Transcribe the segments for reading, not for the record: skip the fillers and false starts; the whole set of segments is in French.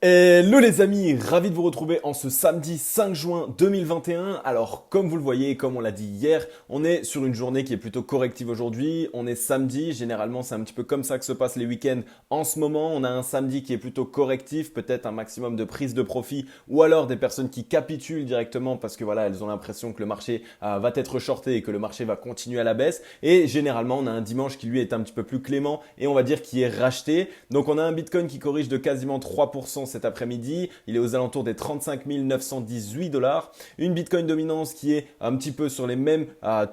Hello les amis, ravi de vous retrouver en ce samedi 5 juin 2021. Alors comme vous le voyez, comme on l'a dit hier, on est sur une journée qui est plutôt corrective aujourd'hui. On est samedi, généralement c'est un petit peu comme ça que se passent les week-ends en ce moment. On a un samedi qui est plutôt correctif, peut-être un maximum de prise de profit ou alors des personnes qui capitulent directement parce que voilà, elles ont l'impression que le marché va être shorté et que le marché va continuer à la baisse. Et généralement on a un dimanche qui lui est un petit peu plus clément et on va dire qui est racheté. Donc on a un Bitcoin qui corrige de quasiment 3% cet après-midi. Il est aux alentours des 35 918 dollars. Une Bitcoin dominance qui est un petit peu sur les mêmes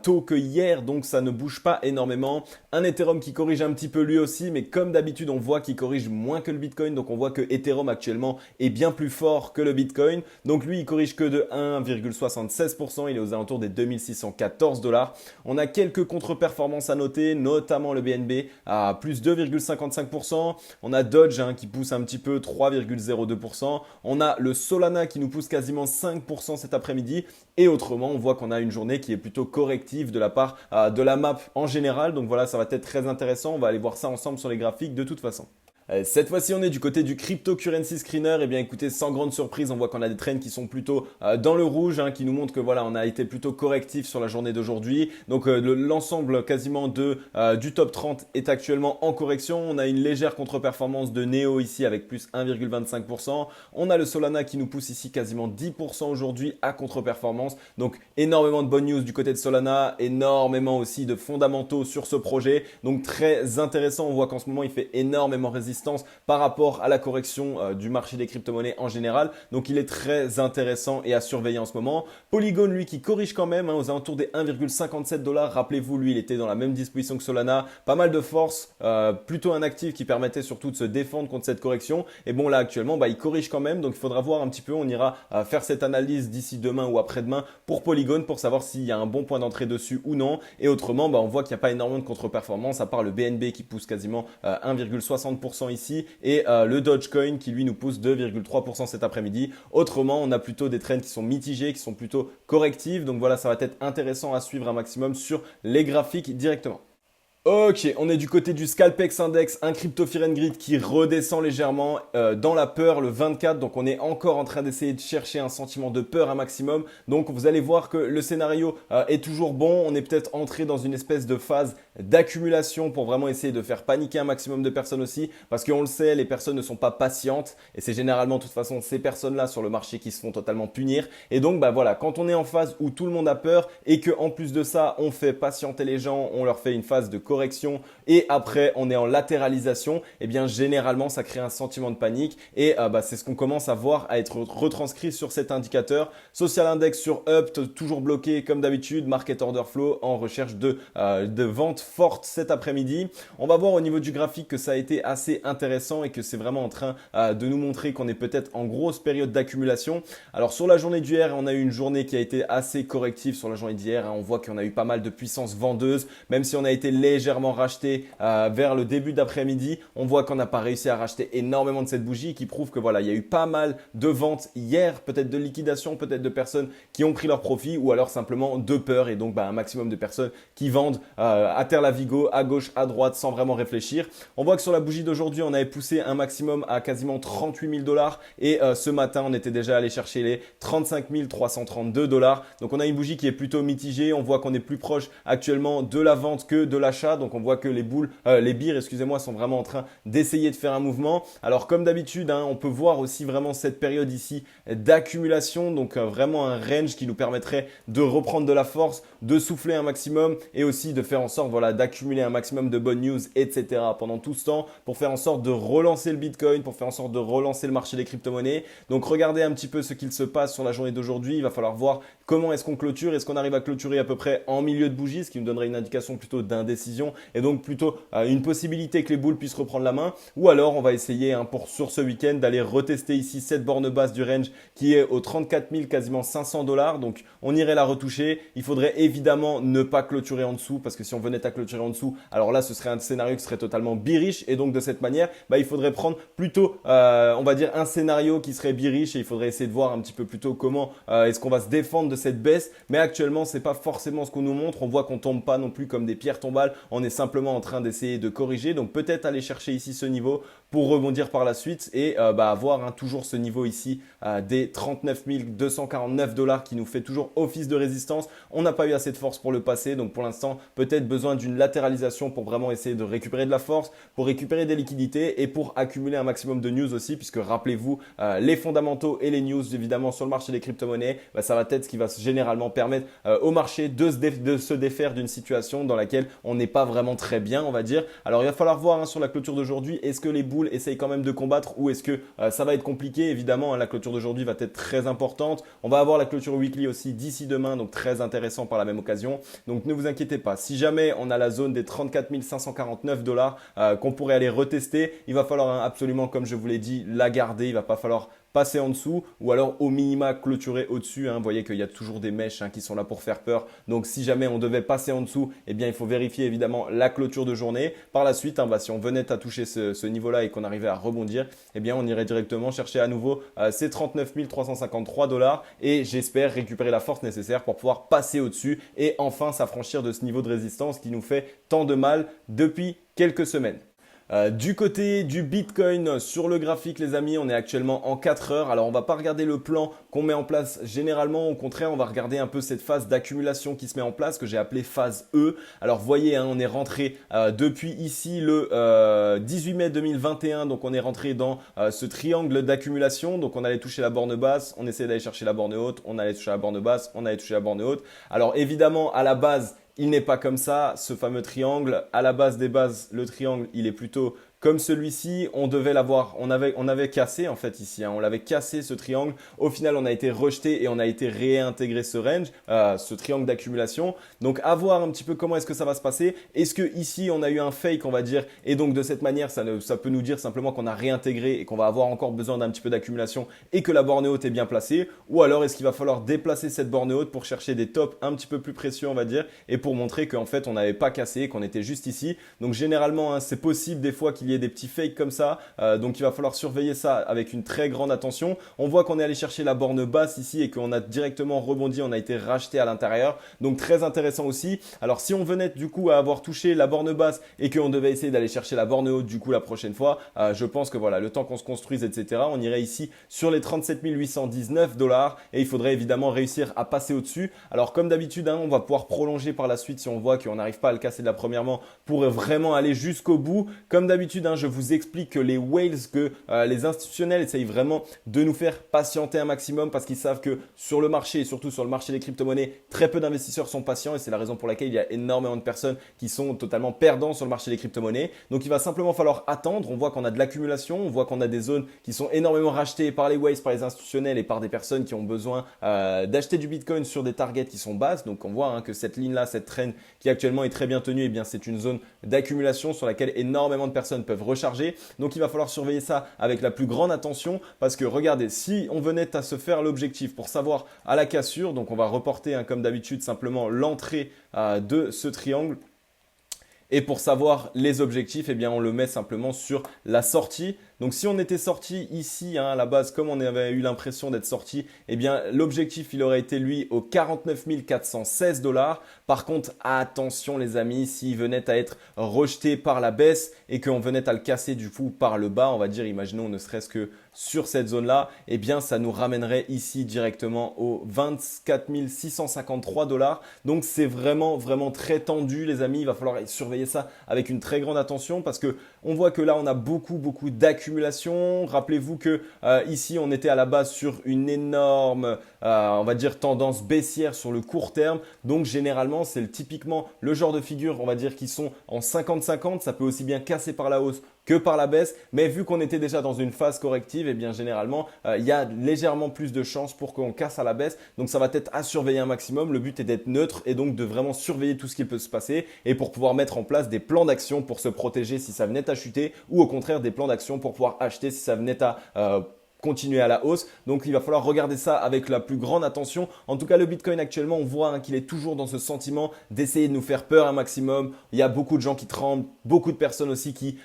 taux que hier, donc ça ne bouge pas énormément. Un Ethereum qui corrige un petit peu lui aussi, mais comme d'habitude, on voit qu'il corrige moins que le Bitcoin. Donc on voit que Ethereum actuellement est bien plus fort que le Bitcoin. Donc lui, il corrige que de 1,76%. Il est aux alentours des 2614 dollars. On a quelques contre-performances à noter, notamment le BNB à plus 2,55%. On a Dodge qui pousse un petit peu 3,02%. On a le Solana qui nous pousse quasiment 5% cet après-midi. Et autrement, on voit qu'on a une journée qui est plutôt corrective de la part de la map en général. Donc voilà, ça va être très intéressant. On va aller voir ça ensemble sur les graphiques de toute façon. Cette fois-ci, on est du côté du cryptocurrency screener. Eh bien, écoutez, sans grande surprise, on voit qu'on a des trends qui sont plutôt dans le rouge, qui nous montrent que voilà, on a été plutôt correctif sur la journée d'aujourd'hui. Donc, l'ensemble quasiment du top 30 est actuellement en correction. On a une légère contre-performance de Neo ici avec plus 1,25%. On a le Solana qui nous pousse ici quasiment 10% aujourd'hui à contre-performance. Donc, énormément de bonnes news du côté de Solana, énormément aussi de fondamentaux sur ce projet. Donc, très intéressant. On voit qu'en ce moment, il fait énormément résistance par rapport à la correction du marché des crypto-monnaies en général. Donc il est très intéressant et à surveiller en ce moment. Polygon, lui, qui corrige quand même aux alentours des 1,57 dollars. Rappelez-vous, lui, il était dans la même disposition que Solana. Pas mal de force, plutôt un actif qui permettait surtout de se défendre contre cette correction. Et bon, là, actuellement, il corrige quand même. Donc il faudra voir un petit peu. On ira faire cette analyse d'ici demain ou après-demain pour Polygon pour savoir s'il y a un bon point d'entrée dessus ou non. Et autrement, on voit qu'il n'y a pas énormément de contre-performance à part le BNB qui pousse quasiment 1,60% ici et le Dogecoin qui lui nous pousse 2,3% cet après-midi. Autrement, on a plutôt des trends qui sont mitigés, qui sont plutôt correctifs. Donc voilà, ça va être intéressant à suivre un maximum sur les graphiques directement. Ok, on est du côté du Scalpex Index, un crypto Fear and Greed qui redescend légèrement dans la peur le 24. Donc on est encore en train d'essayer de chercher un sentiment de peur un maximum. Donc vous allez voir que le scénario est toujours bon. On est peut-être entré dans une espèce de phase d'accumulation pour vraiment essayer de faire paniquer un maximum de personnes aussi. Parce qu'on le sait, les personnes ne sont pas patientes. Et c'est généralement de toute façon ces personnes-là sur le marché qui se font totalement punir. Et donc voilà, quand on est en phase où tout le monde a peur et qu'en plus de ça, on fait patienter les gens, on leur fait une phase de correction et après on est en latéralisation, et bien généralement ça crée un sentiment de panique et c'est ce qu'on commence à voir à être retranscrit sur cet indicateur. Social Index sur Up toujours bloqué comme d'habitude, Market Order Flow en recherche de vente forte cet après-midi. On va voir au niveau du graphique que ça a été assez intéressant et que c'est vraiment en train de nous montrer qu'on est peut-être en grosse période d'accumulation. Alors sur la journée d'hier, on a eu une journée qui a été assez corrective sur la journée d'hier. On voit qu'on a eu pas mal de puissance vendeuse, même si on a été légèrement racheté vers le début d'après-midi. On voit qu'on n'a pas réussi à racheter énormément de cette bougie qui prouve que voilà, il y a eu pas mal de ventes hier, peut-être de liquidation, peut-être de personnes qui ont pris leur profit ou alors simplement de peur et donc un maximum de personnes qui vendent à terre la vigo, à gauche, à droite sans vraiment réfléchir. On voit que sur la bougie d'aujourd'hui, on avait poussé un maximum à quasiment 38 000 dollars et ce matin, on était déjà allé chercher les 35 332 dollars. Donc on a une bougie qui est plutôt mitigée. On voit qu'on est plus proche actuellement de la vente que de l'achat. Donc on voit que les bires, excusez-moi, sont vraiment en train d'essayer de faire un mouvement. Alors comme d'habitude, on peut voir aussi vraiment cette période ici d'accumulation. Donc vraiment un range qui nous permettrait de reprendre de la force, de souffler un maximum et aussi de faire en sorte d'accumuler un maximum de bonnes news, etc. pendant tout ce temps pour faire en sorte de relancer le Bitcoin, pour faire en sorte de relancer le marché des crypto-monnaies. Donc regardez un petit peu ce qu'il se passe sur la journée d'aujourd'hui. Il va falloir voir comment est-ce qu'on clôture. Est-ce qu'on arrive à clôturer à peu près en milieu de bougie, ce qui nous donnerait une indication plutôt d'indécision et donc plutôt une possibilité que les boules puissent reprendre la main. Ou alors on va essayer sur ce week-end d'aller retester ici cette borne basse du range qui est aux 34 000 quasiment 500 dollars. Donc on irait la retoucher. Il faudrait évidemment ne pas clôturer en dessous parce que si on venait à clôturer en dessous, alors là ce serait un scénario qui serait totalement bearish et donc de cette manière, il faudrait prendre plutôt on va dire un scénario qui serait bearish et il faudrait essayer de voir un petit peu plutôt comment est-ce qu'on va se défendre de cette baisse. Mais actuellement c'est pas forcément ce qu'on nous montre. On voit qu'on tombe pas non plus comme des pierres tombales. on est simplement en train d'essayer de corriger. Donc peut-être aller chercher ici ce niveau pour rebondir par la suite et avoir toujours ce niveau ici des 39 249 dollars qui nous fait toujours office de résistance. On n'a pas eu assez de force pour le passer, donc pour l'instant peut-être besoin d'une latéralisation pour vraiment essayer de récupérer de la force, pour récupérer des liquidités et pour accumuler un maximum de news aussi, puisque rappelez-vous les fondamentaux et les news évidemment sur le marché des crypto-monnaies, ça va être ce qui va généralement permettre au marché de se défaire d'une situation dans laquelle on n'est pas vraiment très bien, on va dire. Alors il va falloir voir sur la clôture d'aujourd'hui, est-ce que les bulles essayent quand même de combattre ou est-ce que ça va être compliqué. Évidemment, la clôture d'aujourd'hui va être très importante. On va avoir la clôture weekly aussi d'ici demain, donc très intéressant par la même occasion. Donc ne vous inquiétez pas. Si jamais on a la zone des 34 549 dollars qu'on pourrait aller retester, il va falloir absolument, comme je vous l'ai dit, la garder. Il va pas falloir passer en dessous ou alors au minima clôturer au-dessus. Vous voyez qu'il y a toujours des mèches qui sont là pour faire peur. Donc si jamais on devait passer en dessous, eh bien il faut vérifier évidemment la clôture de journée. Par la suite, si on venait à toucher ce niveau-là et qu'on arrivait à rebondir, eh bien on irait directement chercher à nouveau ces 39 353 dollars et j'espère récupérer la force nécessaire pour pouvoir passer au-dessus et enfin s'affranchir de ce niveau de résistance qui nous fait tant de mal depuis quelques semaines. Du côté du Bitcoin sur le graphique les amis, on est actuellement en 4 heures. Alors on va pas regarder le plan qu'on met en place généralement, au contraire on va regarder un peu cette phase d'accumulation qui se met en place que j'ai appelée phase E. Alors voyez, on est rentré depuis ici le 18 mai 2021, donc on est rentré dans ce triangle d'accumulation. Donc on allait toucher la borne basse, on essayait d'aller chercher la borne haute, on allait toucher la borne basse, on allait toucher la borne haute. Alors évidemment à la base, il n'est pas comme ça, ce fameux triangle. À la base des bases, le triangle, il est plutôt comme celui-ci. On devait l'avoir, on avait cassé en fait ici, on l'avait cassé ce triangle. Au final, on a été rejeté et on a été réintégré ce range, ce triangle d'accumulation. Donc, à voir un petit peu comment est-ce que ça va se passer. Est-ce que ici, on a eu un fake, on va dire, et donc de cette manière, ça peut nous dire simplement qu'on a réintégré et qu'on va avoir encore besoin d'un petit peu d'accumulation et que la borne haute est bien placée. Ou alors, est-ce qu'il va falloir déplacer cette borne haute pour chercher des tops un petit peu plus précieux, on va dire, et pour montrer qu'en fait, on n'avait pas cassé, qu'on était juste ici. Donc, généralement, c'est possible des fois qu'il y ait des petits fakes comme ça, donc il va falloir surveiller ça avec une très grande attention. On voit qu'on est allé chercher la borne basse ici et qu'on a directement rebondi, on a été racheté à l'intérieur, donc très intéressant aussi. Alors si on venait du coup à avoir touché la borne basse et qu'on devait essayer d'aller chercher la borne haute du coup la prochaine fois, je pense que voilà, le temps qu'on se construise, etc., on irait ici sur les 37 819 dollars et il faudrait évidemment réussir à passer au-dessus. Alors comme d'habitude, on va pouvoir prolonger par la suite si on voit qu'on n'arrive pas à le casser de la premièrement pour vraiment aller jusqu'au bout. Comme d'habitude, je vous explique que les whales, que les institutionnels essayent vraiment de nous faire patienter un maximum parce qu'ils savent que sur le marché et surtout sur le marché des crypto-monnaies, très peu d'investisseurs sont patients et c'est la raison pour laquelle il y a énormément de personnes qui sont totalement perdants sur le marché des crypto-monnaies. Donc il va simplement falloir attendre. On voit qu'on a de l'accumulation, on voit qu'on a des zones qui sont énormément rachetées par les whales, par les institutionnels et par des personnes qui ont besoin d'acheter du Bitcoin sur des targets qui sont basses. Donc on voit que cette ligne-là, cette traîne qui actuellement est très bien tenue, eh bien c'est une zone d'accumulation sur laquelle énormément de personnes peuvent recharger. Donc il va falloir surveiller ça avec la plus grande attention parce que regardez, si on venait à se faire l'objectif pour savoir à la cassure, donc on va reporter comme d'habitude simplement l'entrée de ce triangle. Et pour savoir les objectifs, eh bien on le met simplement sur la sortie. Donc si on était sorti ici à la base, comme on avait eu l'impression d'être sorti, eh bien l'objectif il aurait été lui aux 49 416 dollars. Par contre, attention les amis, s'il venait à être rejeté par la baisse et qu'on venait à le casser du coup par le bas, on va dire, imaginons ne serait-ce que sur cette zone-là, eh bien ça nous ramènerait ici directement aux 24 653 dollars. Donc c'est vraiment très tendu les amis, il va falloir surveiller ça avec une très grande attention parce que on voit que là on a beaucoup d'accumulation. Rappelez-vous que ici on était à la base sur une énorme on va dire tendance baissière sur le court terme. Donc généralement c'est typiquement le genre de figure on va dire qui sont en 50-50. Ça peut aussi bien casser par la hausse que par la baisse. Mais vu qu'on était déjà dans une phase corrective, eh bien généralement il y a légèrement plus de chances pour qu'on casse à la baisse. Donc ça va être à surveiller un maximum. Le but est d'être neutre et donc de vraiment surveiller tout ce qui peut se passer et pour pouvoir mettre en place des plans d'action pour se protéger si ça venait à chuter ou au contraire des plans d'action pour pouvoir acheter si ça venait à continuer à la hausse. Donc il va falloir regarder ça avec la plus grande attention. En tout cas, le Bitcoin actuellement, on voit qu'il est toujours dans ce sentiment d'essayer de nous faire peur un maximum. Il y a beaucoup de gens qui tremblent, beaucoup de personnes aussi qui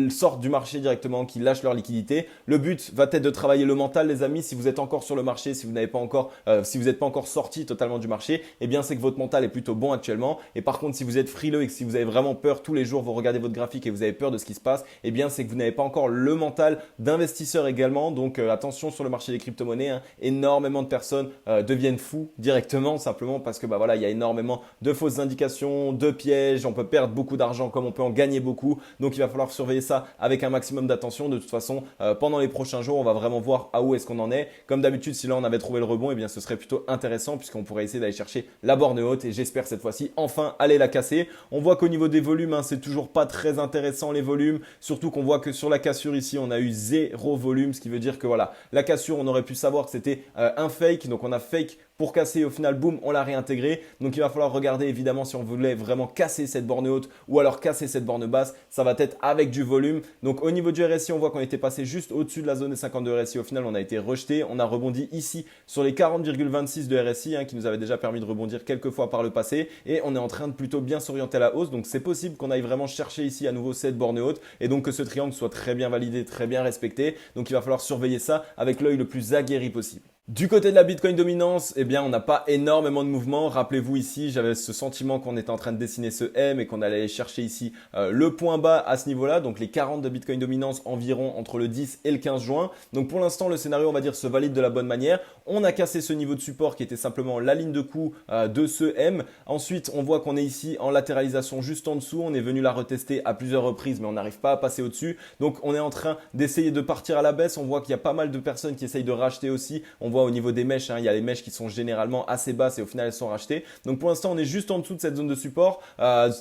sortent du marché directement, qui lâchent leur liquidité. Le but va être de travailler le mental, les amis. Si vous êtes encore sur le marché, si vous n'êtes pas encore sorti totalement du marché, eh bien c'est que votre mental est plutôt bon actuellement. Et par contre, si vous êtes frileux et que si vous avez vraiment peur tous les jours, vous regardez votre graphique et vous avez peur de ce qui se passe, eh bien c'est que vous n'avez pas encore le mental d'investisseur également. Donc attention sur le marché des crypto-monnaies, hein. Énormément de personnes deviennent fous directement, simplement parce que il y a énormément de fausses indications, de pièges. On peut perdre beaucoup d'argent comme on peut en gagner beaucoup. Donc il va falloir surveiller ça avec un maximum d'attention. De toute façon, pendant les prochains jours, on va vraiment voir à où est-ce qu'on en est. Comme d'habitude, si là on avait trouvé le rebond, eh bien ce serait plutôt intéressant puisqu'on pourrait essayer d'aller chercher la borne haute et j'espère cette fois-ci enfin aller la casser. On voit qu'au niveau des volumes, c'est toujours pas très intéressant les volumes, surtout qu'on voit que sur la cassure ici, on a eu 0 volume, ce qui veut dire que la cassure, on aurait pu savoir que c'était un fake, donc on a fake pour casser, au final, boum, on l'a réintégré. Donc il va falloir regarder évidemment si on voulait vraiment casser cette borne haute ou alors casser cette borne basse. Ça va être avec du volume. Donc au niveau du RSI, on voit qu'on était passé juste au-dessus de la zone des 52 RSI. Au final, on a été rejeté. On a rebondi ici sur les 40,26 de RSI qui nous avait déjà permis de rebondir quelques fois par le passé. Et on est en train de plutôt bien s'orienter à la hausse. Donc c'est possible qu'on aille vraiment chercher ici à nouveau cette borne haute et donc que ce triangle soit très bien validé, très bien respecté. Donc il va falloir surveiller ça avec l'œil le plus aguerri possible. Du côté de la Bitcoin dominance, eh bien, on n'a pas énormément de mouvement. Rappelez-vous ici, j'avais ce sentiment qu'on était en train de dessiner ce M et qu'on allait aller chercher ici le point bas à ce niveau-là, donc les 40 de Bitcoin dominance environ entre le 10 et le 15 juin. Donc pour l'instant, le scénario, on va dire, se valide de la bonne manière. On a cassé ce niveau de support qui était simplement la ligne de coup de ce M. Ensuite, on voit qu'on est ici en latéralisation juste en dessous. On est venu la retester à plusieurs reprises, mais on n'arrive pas à passer au-dessus. Donc on est en train d'essayer de partir à la baisse. On voit qu'il y a pas mal de personnes qui essayent de racheter aussi. On voit au niveau des mèches, il y a les mèches qui sont généralement assez basses et au final elles sont rachetées. Donc pour l'instant on est juste en dessous de cette zone de support,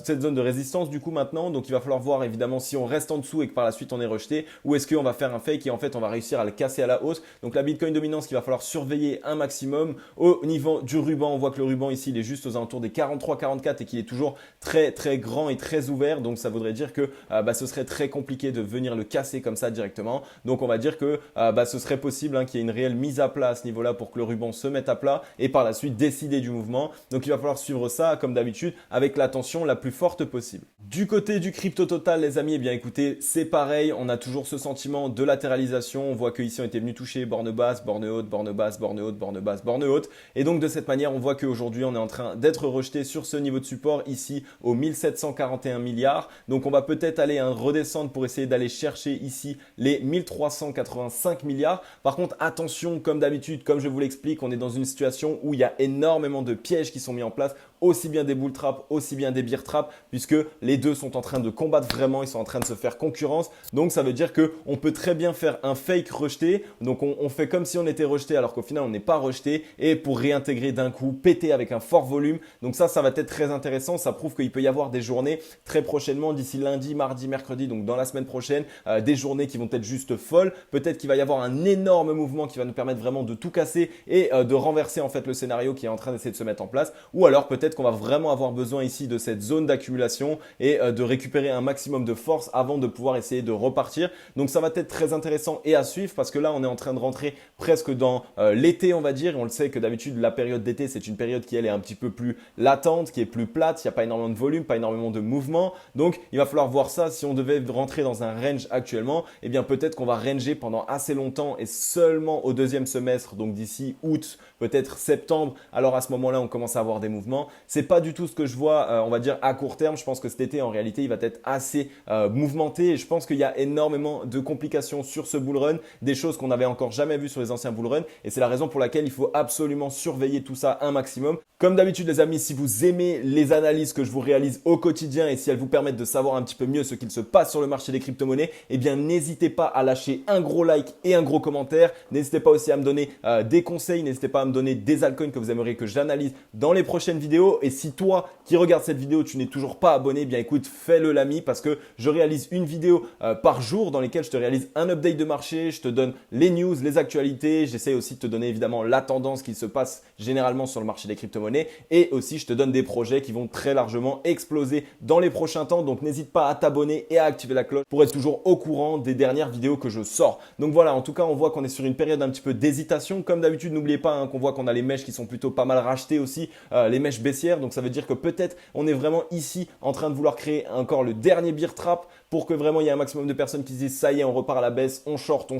cette zone de résistance du coup maintenant. Donc il va falloir voir évidemment si on reste en dessous et que par la suite on est rejeté ou est-ce qu'on va faire un fake et en fait on va réussir à le casser à la hausse. Donc la Bitcoin dominance qu'il va falloir surveiller un maximum. Au niveau du ruban, on voit que le ruban ici il est juste aux alentours des 43-44 et qu'il est toujours très très grand et très ouvert. Donc ça voudrait dire que ce serait très compliqué de venir le casser comme ça directement. Donc on va dire que ce serait possible qu'il y ait une réelle mise à plat à ce niveau-là pour que le ruban se mette à plat et par la suite décider du mouvement. Donc il va falloir suivre ça comme d'habitude avec l'attention la plus forte possible. Du côté du crypto total les amis, eh bien écoutez, c'est pareil, on a toujours ce sentiment de latéralisation. On voit qu'ici on était venu toucher borne basse, borne haute, borne basse, borne haute, borne basse, borne haute. Et donc de cette manière, on voit qu'aujourd'hui on est en train d'être rejeté sur ce niveau de support ici au 1741 milliards. Donc on va peut-être aller redescendre pour essayer d'aller chercher ici les 1385 milliards. Par contre attention, comme d'habitude, comme je vous l'explique, on est dans une situation où il y a énormément de pièges qui sont mis en place, aussi bien des bull traps, aussi bien des bear traps, puisque les deux sont en train de combattre vraiment, ils sont en train de se faire concurrence. Donc ça veut dire qu'on peut très bien faire un fake rejeté, donc on fait comme si on était rejeté alors qu'au final on n'est pas rejeté, et pour réintégrer d'un coup, péter avec un fort volume. Donc ça va être très intéressant, ça prouve qu'il peut y avoir des journées très prochainement, d'ici lundi, mardi, mercredi, donc dans la semaine prochaine, des journées qui vont être juste folles. Peut-être qu'il va y avoir un énorme mouvement qui va nous permettre vraiment de tout casser et de renverser en fait le scénario qui est en train d'essayer de se mettre en place, ou alors peut-être qu'on va vraiment avoir besoin ici de cette zone d'accumulation et de récupérer un maximum de force avant de pouvoir essayer de repartir. Donc ça va être très intéressant et à suivre parce que là on est en train de rentrer presque dans l'été on va dire, et on le sait que d'habitude la période d'été c'est une période qui elle est un petit peu plus latente, qui est plus plate, il n'y a pas énormément de volume, pas énormément de mouvement, donc il va falloir voir ça. Si on devait rentrer dans un range actuellement, eh bien peut-être qu'on va ranger pendant assez longtemps et seulement au deuxième semestre, donc d'ici août, peut-être septembre, alors à ce moment-là on commence à avoir des mouvements. C'est pas du tout ce que je vois on va dire à court terme. Je pense que cet été en réalité il va être assez mouvementé et je pense qu'il y a énormément de complications sur ce bull run, des choses qu'on n'avait encore jamais vues sur les anciens bull run, et c'est la raison pour laquelle il faut absolument surveiller tout ça un maximum. Comme d'habitude les amis, si vous aimez les analyses que je vous réalise au quotidien et si elles vous permettent de savoir un petit peu mieux ce qu'il se passe sur le marché des crypto-monnaies, eh bien n'hésitez pas à lâcher un gros like et un gros commentaire. N'hésitez pas aussi à me donner des conseils, n'hésitez pas à me donner des altcoins que vous aimeriez que j'analyse dans les prochaines vidéos. Et si toi qui regardes cette vidéo, tu n'es toujours pas abonné, eh bien écoute, fais-le l'ami parce que je réalise une vidéo par jour dans lesquelles je te réalise un update de marché, je te donne les news, les actualités, j'essaie aussi de te donner évidemment la tendance qui se passe généralement sur le marché des crypto-monnaies et aussi je te donne des projets qui vont très largement exploser dans les prochains temps. Donc n'hésite pas à t'abonner et à activer la cloche pour être toujours au courant des dernières vidéos que je sors. Donc voilà, en tout cas, on voit qu'on est sur une période un petit peu d'hésitation. Comme d'habitude, n'oubliez pas qu'on voit qu'on a les mèches qui sont plutôt pas mal rachetées aussi, les mèches baissières. Donc ça veut dire que peut-être on est vraiment ici en train de vouloir créer encore le dernier bear trap pour que vraiment il y ait un maximum de personnes qui se disent ça y est, on repart à la baisse, on short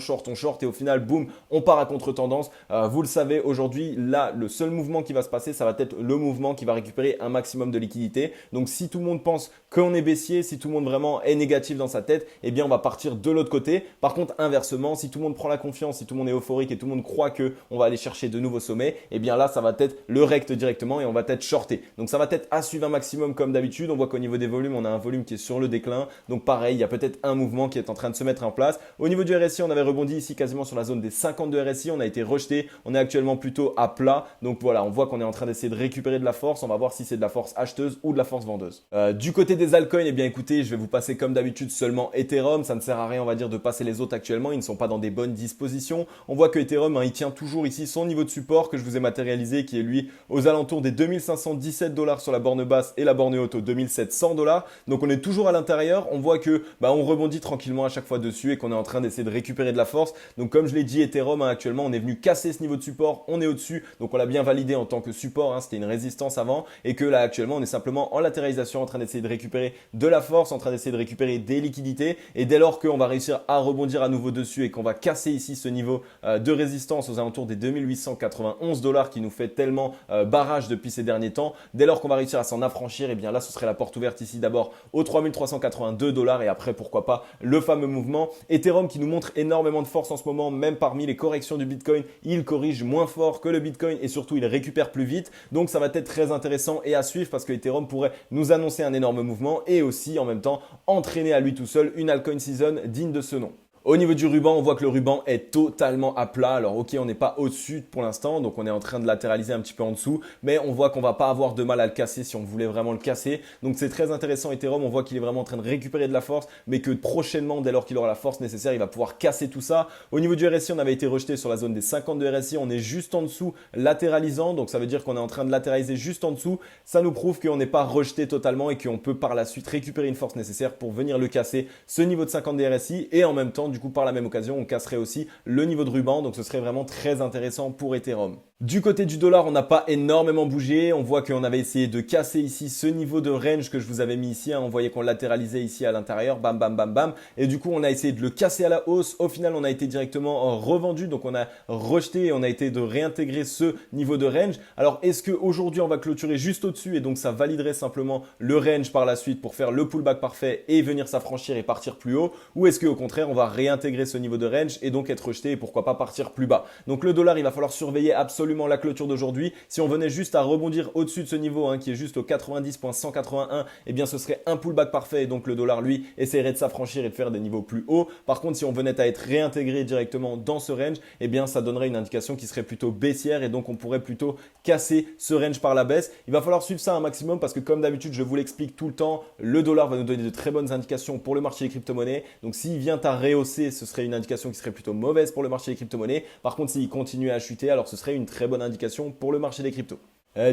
et au final, boum, on part à contre-tendance. Vous le savez, aujourd'hui, là, le seul mouvement qui va se passer, ça va être le mouvement qui va récupérer un maximum de liquidité. Donc si tout le monde pense qu'on est baissier, si tout le monde vraiment est négatif dans sa tête, eh bien on va partir de l'autre côté. Par contre, inversement, si tout le monde prend la confiance, si tout le monde est euphorique et tout le monde croit qu'on va aller chercher de nouveaux sommets, eh bien là, ça va être le rect directement et on va être shorté. Donc ça va être à suivre un maximum comme d'habitude. On voit qu'au niveau des volumes, on a un volume qui est sur le déclin. Donc pareil, il y a peut-être un mouvement qui est en train de se mettre en place. Au niveau du RSI, on avait rebondi ici quasiment sur la zone des 50 de RSI. On a été rejeté. On est actuellement plutôt à plat. Donc voilà, on voit qu'on est en train d'essayer de récupérer de la force. On va voir si c'est de la force acheteuse ou de la force vendeuse. Du côté des altcoins, eh bien écoutez, je vais vous passer comme d'habitude seulement Ethereum. Ça ne sert à rien, on va dire, de passer les autres actuellement. Ils ne sont pas dans des bonnes dispositions. On voit que Ethereum, il tient toujours ici son niveau de support que je vous ai matérialisé, qui est lui aux alentours des 2517 $ sur la borne basse et la borne haute aux 2700 $. Donc on est toujours à l'intérieur. On voit que on rebondit tranquillement à chaque fois dessus et qu'on est en train d'essayer de récupérer de la force. Donc comme je l'ai dit, Ethereum actuellement, on est venu casser ce niveau de support. On est au-dessus. Donc on l'a bien validé en tant que support. C'était une résistance avant et que là actuellement, on est simplement en latéralisation en train d'essayer de récupérer de la force, en train d'essayer de récupérer des liquidités. Et dès lors qu'on va réussir à rebondir à nouveau dessus et qu'on va casser ici ce niveau de résistance aux alentours des 2891 $ qui nous fait tellement barrage depuis ces derniers temps, dès lors qu'on va réussir à s'en affranchir, et bien là ce serait la porte ouverte ici d'abord aux 3382 $ et après pourquoi pas le fameux mouvement. Ethereum qui nous montre énormément de force en ce moment, même parmi les corrections du Bitcoin, il corrige moins fort que le Bitcoin et surtout il récupère plus vite. Donc ça va être très intéressant et à suivre parce que Ethereum pourrait nous annoncer un énorme mouvement et aussi en même temps entraîner à lui tout seul une altcoin season digne de ce nom. Au niveau du ruban, on voit que le ruban est totalement à plat. Alors ok, on n'est pas au-dessus pour l'instant, donc on est en train de latéraliser un petit peu en dessous, mais on voit qu'on va pas avoir de mal à le casser si on voulait vraiment le casser. Donc c'est très intéressant Ethereum, on voit qu'il est vraiment en train de récupérer de la force, mais que prochainement, dès lors qu'il aura la force nécessaire, il va pouvoir casser tout ça. Au niveau du RSI, on avait été rejeté sur la zone des 50 de RSI, on est juste en dessous latéralisant, donc ça veut dire qu'on est en train de latéraliser juste en dessous. Ça nous prouve qu'on n'est pas rejeté totalement et qu'on peut par la suite récupérer une force nécessaire pour venir le casser, ce niveau de 50 de RSI, et en même temps, du coup, par la même occasion, on casserait aussi le niveau de ruban. Donc, ce serait vraiment très intéressant pour Ethereum. Du côté du dollar, on n'a pas énormément bougé. On voit qu'on avait essayé de casser ici ce niveau de range que je vous avais mis ici. On voyait qu'on latéralisait ici à l'intérieur. Bam, bam, bam, bam. Et du coup, on a essayé de le casser à la hausse. Au final, on a été directement revendu. Donc, on a rejeté et on a été de réintégrer ce niveau de range. Alors, est-ce qu'aujourd'hui, on va clôturer juste au-dessus et donc ça validerait simplement le range par la suite pour faire le pullback parfait et venir s'affranchir et partir plus haut? Ou est-ce qu'au contraire, on va réintégrer ce niveau de range et donc être rejeté et pourquoi pas partir plus bas? Donc, le dollar, il va falloir surveiller absolument la clôture d'aujourd'hui. Si on venait juste à rebondir au-dessus de ce niveau qui est juste au 90.181, eh bien ce serait un pullback parfait et donc le dollar lui essaierait de s'affranchir et de faire des niveaux plus hauts. Par contre, si on venait à être réintégré directement dans ce range, eh bien ça donnerait une indication qui serait plutôt baissière et donc on pourrait plutôt casser ce range par la baisse. Il va falloir suivre ça un maximum parce que comme d'habitude, je vous l'explique tout le temps, le dollar va nous donner de très bonnes indications pour le marché des crypto-monnaies. Donc s'il vient à rehausser, ce serait une indication qui serait plutôt mauvaise pour le marché des crypto-monnaies. Par contre, s'il continue à chuter, alors ce serait une très bonne indication pour le marché des cryptos.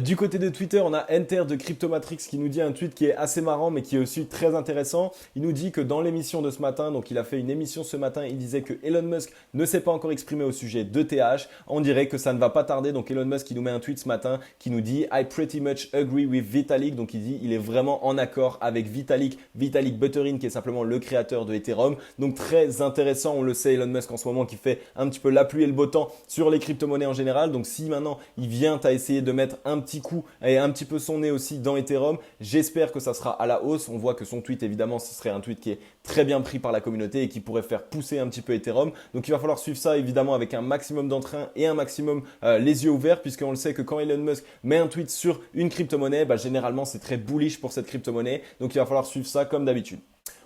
Du côté de Twitter, on a Enter de Cryptomatrix qui nous dit un tweet qui est assez marrant mais qui est aussi très intéressant. Il nous dit que dans l'émission de ce matin, donc il a fait une émission ce matin, il disait que Elon Musk ne s'est pas encore exprimé au sujet de TH. On dirait que ça ne va pas tarder. Donc Elon Musk, il nous met un tweet ce matin qui nous dit I pretty much agree with Vitalik. Donc il dit il est vraiment en accord avec Vitalik Buterin qui est simplement le créateur de Ethereum. Donc très intéressant, on le sait, Elon Musk en ce moment qui fait un petit peu la pluie et le beau temps sur les crypto-monnaies en général. Donc si maintenant il vient à essayer de mettre un petit coup et un petit peu son nez aussi dans Ethereum, j'espère que ça sera à la hausse. On voit que son tweet, évidemment, ce serait un tweet qui est très bien pris par la communauté et qui pourrait faire pousser un petit peu Ethereum. Donc il va falloir suivre ça évidemment avec un maximum d'entrain et un maximum les yeux ouverts, puisqu'on le sait que quand Elon Musk met un tweet sur une crypto-monnaie, généralement c'est très bullish pour cette crypto-monnaie. Donc il va falloir suivre ça comme d'habitude.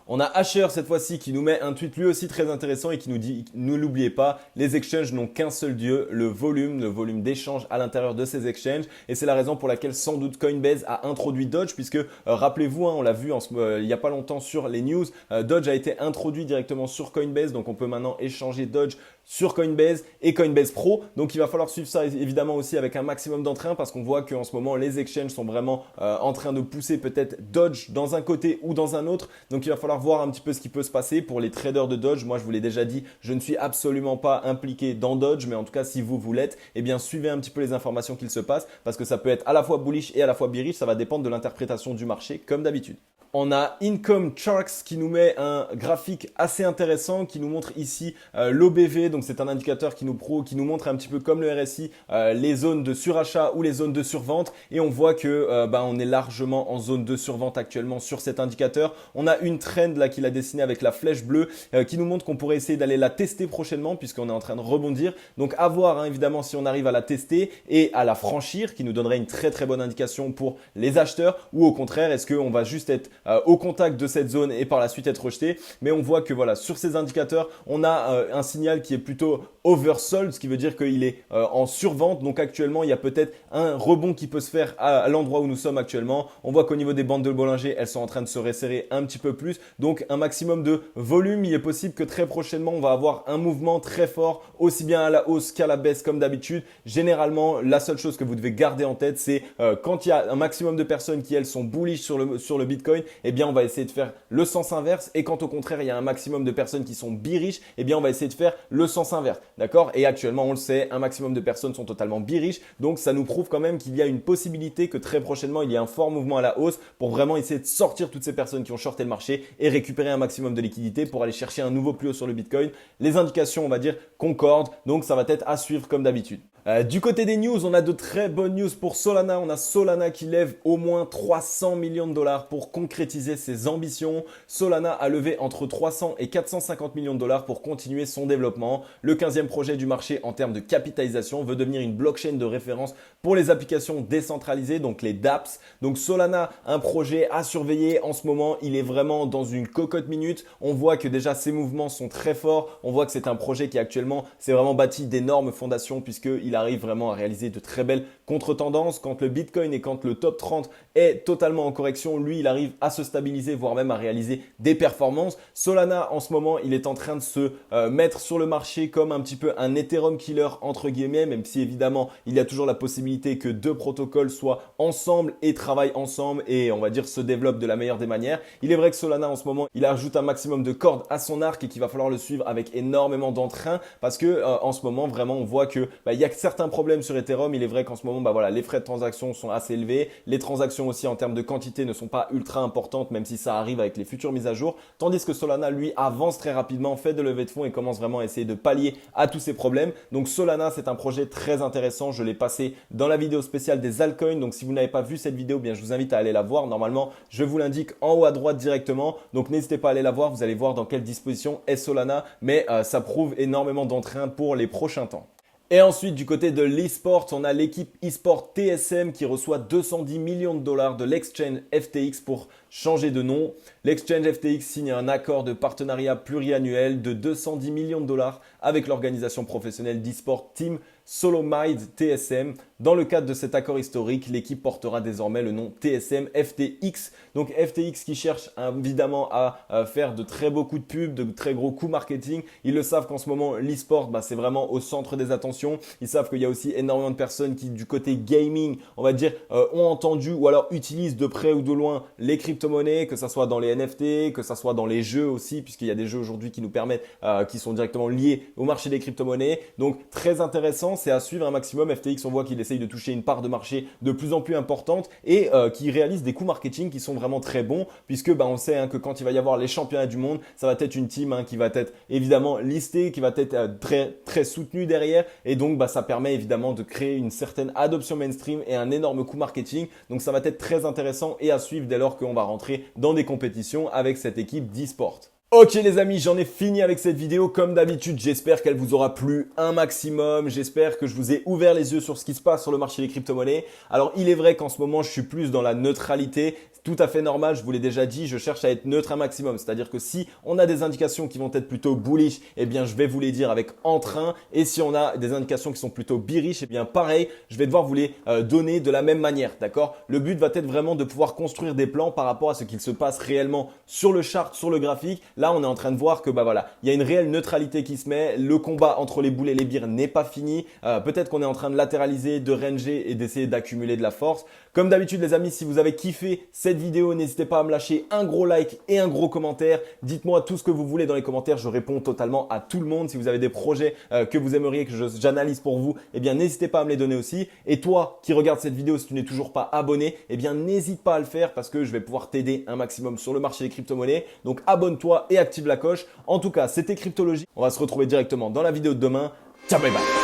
On a Asher cette fois-ci qui nous met un tweet lui aussi très intéressant et qui nous dit ne l'oubliez pas, les exchanges n'ont qu'un seul dieu, le volume d'échanges à l'intérieur de ces exchanges. Et c'est la raison pour laquelle sans doute Coinbase a introduit Dodge puisque rappelez-vous, on l'a vu il n'y a pas longtemps sur les news, Dodge a été introduit directement sur Coinbase. Donc on peut maintenant échanger Dodge sur Coinbase et Coinbase Pro. Donc il va falloir suivre ça évidemment aussi avec un maximum d'entrain parce qu'on voit qu'en ce moment les exchanges sont vraiment en train de pousser peut-être Dodge dans un côté ou dans un autre. Donc il va falloir voir un petit peu ce qui peut se passer pour les traders de Dodge. Moi je vous l'ai déjà dit, je ne suis absolument pas impliqué dans Dodge, mais en tout cas si vous l'êtes, eh bien suivez un petit peu les informations qu'il se passe parce que ça peut être à la fois bullish et à la fois bearish. Ça va dépendre de l'interprétation du marché comme d'habitude. On a Income Charts qui nous met un graphique assez intéressant qui nous montre ici l'OBV. Donc c'est un indicateur qui nous montre un petit peu comme le RSI les zones de surachat ou les zones de survente. Et on voit que on est largement en zone de survente actuellement sur cet indicateur. On a une trend là qu'il a dessinée avec la flèche bleue qui nous montre qu'on pourrait essayer d'aller la tester prochainement puisqu'on est en train de rebondir. Donc à voir évidemment si on arrive à la tester et à la franchir qui nous donnerait une très très bonne indication pour les acheteurs ou au contraire est-ce qu'on va juste être au contact de cette zone et par la suite être rejeté. Mais on voit que voilà, sur ces indicateurs, on a un signal qui est plutôt oversold, ce qui veut dire qu'il est en survente. Donc actuellement, il y a peut-être un rebond qui peut se faire à l'endroit où nous sommes actuellement. On voit qu'au niveau des bandes de Bollinger, elles sont en train de se resserrer un petit peu plus. Donc un maximum de volume. Il est possible que très prochainement, on va avoir un mouvement très fort, aussi bien à la hausse qu'à la baisse comme d'habitude. Généralement, la seule chose que vous devez garder en tête, c'est quand il y a un maximum de personnes qui, elles, sont bullish sur le Bitcoin, eh bien, on va essayer de faire le sens inverse. Et quand au contraire, il y a un maximum de personnes qui sont bearish, eh bien, on va essayer de faire le sens inverse. D'accord? Et actuellement, on le sait, un maximum de personnes sont totalement bearish. Donc, ça nous prouve quand même qu'il y a une possibilité que très prochainement, il y ait un fort mouvement à la hausse pour vraiment essayer de sortir toutes ces personnes qui ont shorté le marché et récupérer un maximum de liquidité pour aller chercher un nouveau plus haut sur le Bitcoin. Les indications, on va dire, concordent. Donc, ça va être à suivre comme d'habitude. Du côté des news, on a de très bonnes news pour Solana. On a Solana qui lève au moins 300 millions de dollars pour concrétiser ses ambitions. Solana a levé entre 300 et 450 millions de dollars pour continuer son développement. Le 15e projet du marché en termes de capitalisation veut devenir une blockchain de référence pour les applications décentralisées, donc les dApps. Donc Solana, un projet à surveiller en ce moment. Il est vraiment dans une cocotte minute. On voit que déjà ses mouvements sont très forts. On voit que c'est un projet qui actuellement s'est vraiment bâti d'énormes fondations puisqu'il arrive vraiment à réaliser de très belles contre-tendances. Quand le Bitcoin et quand le top 30 est totalement en correction, lui, il arrive à se stabiliser, voire même à réaliser des performances. Solana, en ce moment, il est en train de se mettre sur le marché comme un petit peu un Ethereum killer, entre guillemets, même si évidemment, il y a toujours la possibilité que deux protocoles soient ensemble et travaillent ensemble et on va dire se développent de la meilleure des manières. Il est vrai que Solana, en ce moment, il ajoute un maximum de cordes à son arc et qu'il va falloir le suivre avec énormément d'entrain parce que en ce moment, vraiment, on voit que il y a certains problèmes sur Ethereum. Il est vrai qu'en ce moment, les frais de transaction sont assez élevés. Les transactions aussi en termes de quantité ne sont pas ultra importantes, même si ça arrive avec les futures mises à jour. Tandis que Solana, lui, avance très rapidement, fait de levée de fonds et commence vraiment à essayer de pallier à tous ces problèmes. Donc Solana, c'est un projet très intéressant. Je l'ai passé dans la vidéo spéciale des altcoins. Donc si vous n'avez pas vu cette vidéo, bien je vous invite à aller la voir. Normalement, je vous l'indique en haut à droite directement. Donc n'hésitez pas à aller la voir. Vous allez voir dans quelle disposition est Solana. Mais ça prouve énormément d'entrain pour les prochains temps. Et ensuite, du côté de l'e-sport, on a l'équipe e-sport TSM qui reçoit 210 millions de dollars de l'exchange FTX pour changer de nom. L'exchange FTX signe un accord de partenariat pluriannuel de 210 millions de dollars avec l'organisation professionnelle d'e-sport Team Solomide TSM. Dans le cadre de cet accord historique, l'équipe portera désormais le nom TSM FTX. Donc FTX qui cherche évidemment à faire de très beaux coups de pub, de très gros coups marketing. Ils le savent qu'en ce moment, l'e-sport, c'est vraiment au centre des attentions. Ils savent qu'il y a aussi énormément de personnes qui, du côté gaming, on va dire, ont entendu ou alors utilisent de près ou de loin les crypto-monnaies, que ce soit dans les NFT, que ce soit dans les jeux aussi, puisqu'il y a des jeux aujourd'hui qui nous permettent, qui sont directement liés au marché des crypto-monnaies. Donc très intéressant, c'est à suivre un maximum. FTX, on voit qu'il essaye de toucher une part de marché de plus en plus importante et qui réalise des coups marketing qui sont vraiment très bons, puisque on sait que quand il va y avoir les championnats du monde, ça va être une team qui va être évidemment listée, qui va être très très soutenue derrière, et donc ça permet évidemment de créer une certaine adoption mainstream et un énorme coup marketing. Donc ça va être très intéressant et à suivre dès lors qu'on va rentrer dans des compétitions avec cette équipe d'e-sport. Ok les amis, j'en ai fini avec cette vidéo. Comme d'habitude, j'espère qu'elle vous aura plu un maximum. J'espère que je vous ai ouvert les yeux sur ce qui se passe sur le marché des crypto-monnaies. Alors il est vrai qu'en ce moment, je suis plus dans la neutralité. Tout à fait normal, je vous l'ai déjà dit, je cherche à être neutre un maximum. C'est-à-dire que si on a des indications qui vont être plutôt bullish, eh bien je vais vous les dire avec entrain. Et si on a des indications qui sont plutôt bearish, eh bien pareil, je vais devoir vous les donner de la même manière. D'accord? Le but va être vraiment de pouvoir construire des plans par rapport à ce qu'il se passe réellement sur le chart, sur le graphique. Là, on est en train de voir que voilà, il y a une réelle neutralité qui se met. Le combat entre les boules et les birs n'est pas fini. Peut-être qu'on est en train de latéraliser, de ranger et d'essayer d'accumuler de la force. Comme d'habitude, les amis, si vous avez kiffé cette vidéo, n'hésitez pas à me lâcher un gros like et un gros commentaire. Dites-moi tout ce que vous voulez dans les commentaires. Je réponds totalement à tout le monde. Si vous avez des projets que vous aimeriez que j'analyse pour vous, eh bien, n'hésitez pas à me les donner aussi. Et toi qui regardes cette vidéo, si tu n'es toujours pas abonné, eh bien, n'hésite pas à le faire parce que je vais pouvoir t'aider un maximum sur le marché des crypto-monnaies. Donc, abonne-toi et active la cloche. En tout cas, c'était Cryptologie. On va se retrouver directement dans la vidéo de demain. Ciao, bye bye.